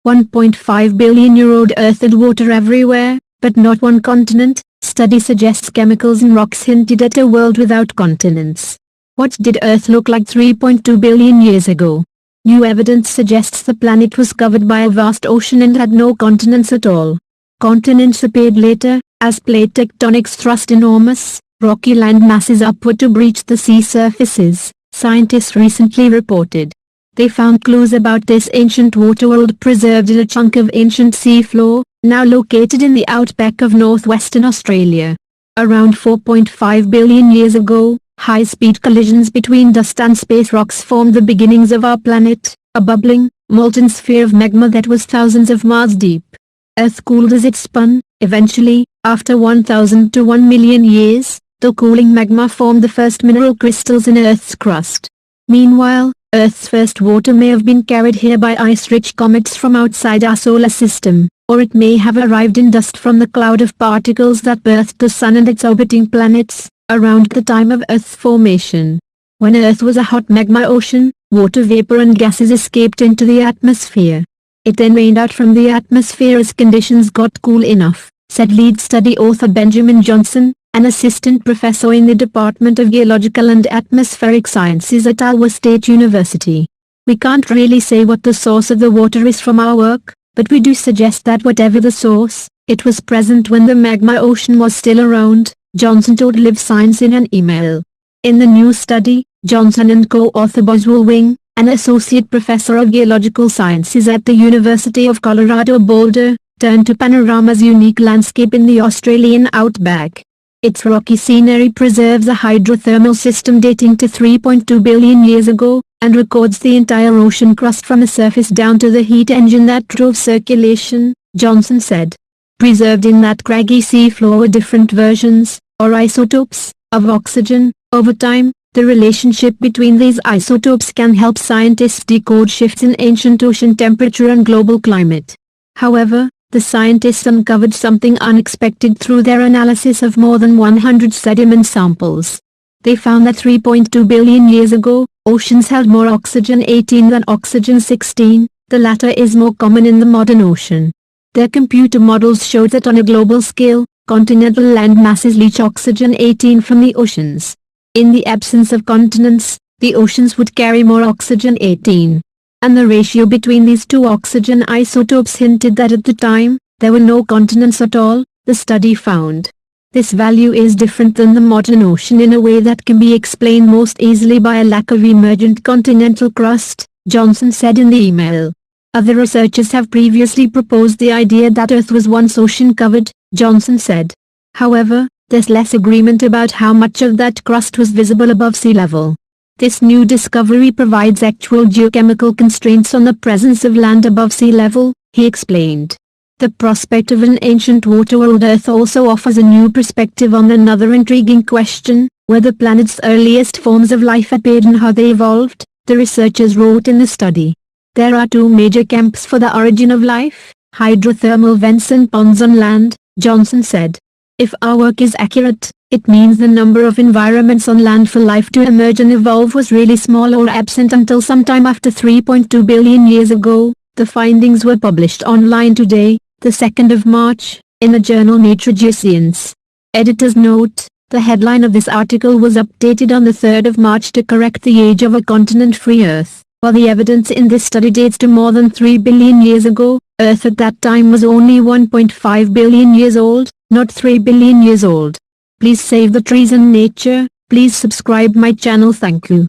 1.5 billion-year-old Earth had water everywhere, but not one continent. Study suggests chemicals in rocks hinted at a world without continents. What did Earth look like 3.2 billion years ago? New evidence suggests the planet was covered by a vast ocean and had no continents at all. Continents appeared later, as plate tectonics thrust enormous, rocky land masses upward to breach the sea surfaces, scientists recently reported. They found clues about this ancient water world preserved in a chunk of ancient seafloor, now located in the outback of northwestern Australia. Around 4.5 billion years ago, high-speed collisions between dust and space rocks formed the beginnings of our planet, a bubbling, molten sphere of magma that was thousands of miles deep. Earth cooled as it spun. Eventually, after 1,000 to 1 million years, the cooling magma formed the first mineral crystals in Earth's crust. Meanwhile, Earth's first water may have been carried here by ice-rich comets from outside our solar system, or it may have arrived in dust from the cloud of particles that birthed the Sun and its orbiting planets, around the time of Earth's formation. When Earth was a hot magma ocean, water vapor and gases escaped into the atmosphere. It then rained out from the atmosphere as conditions got cool enough, said lead study author Benjamin Johnson, an assistant professor in the Department of Geological and Atmospheric Sciences at Iowa State University. We can't really say what the source of the water is from our work, but we do suggest that whatever the source, it was present when the magma ocean was still around, Johnson told Live Science in an email. In the new study, Johnson and co-author Boswell Wing, an associate professor of geological sciences at the University of Colorado Boulder, turned to Panorama's unique landscape in the Australian outback. Its rocky scenery preserves a hydrothermal system dating to 3.2 billion years ago, and records the entire ocean crust from the surface down to the heat engine that drove circulation, Johnson said. Preserved in that craggy seafloor were different versions, or isotopes, of oxygen. Over time, the relationship between these isotopes can help scientists decode shifts in ancient ocean temperature and global climate. However, the scientists uncovered something unexpected through their analysis of more than 100 sediment samples. They found that 3.2 billion years ago, oceans held more oxygen-18 than oxygen-16, the latter is more common in the modern ocean. Their computer models showed that on a global scale, continental land masses leach oxygen-18 from the oceans. In the absence of continents, the oceans would carry more oxygen-18. And the ratio between these two oxygen isotopes hinted that at the time, there were no continents at all, the study found. This value is different than the modern ocean in a way that can be explained most easily by a lack of emergent continental crust, Johnson said in the email. Other researchers have previously proposed the idea that Earth was once ocean-covered, Johnson said. However, there's less agreement about how much of that crust was visible above sea level. This new discovery provides actual geochemical constraints on the presence of land above sea level, he explained. The prospect of an ancient water world Earth also offers a new perspective on another intriguing question, where the planet's earliest forms of life appeared and how they evolved, the researchers wrote in the study. There are two major camps for the origin of life, hydrothermal vents and ponds on land, Johnson said. If our work is accurate, it means the number of environments on land for life to emerge and evolve was really small or absent until sometime after 3.2 billion years ago. The findings were published online today, the 2nd of March, in the journal Nature Geoscience. Editor's note: the headline of this article was updated on the 3rd of March to correct the age of a continent-free Earth. While the evidence in this study dates to more than 3 billion years ago, Earth at that time was only 1.5 billion years old, not 3 billion years old. Please save the trees and nature. Please subscribe my channel. Thank you.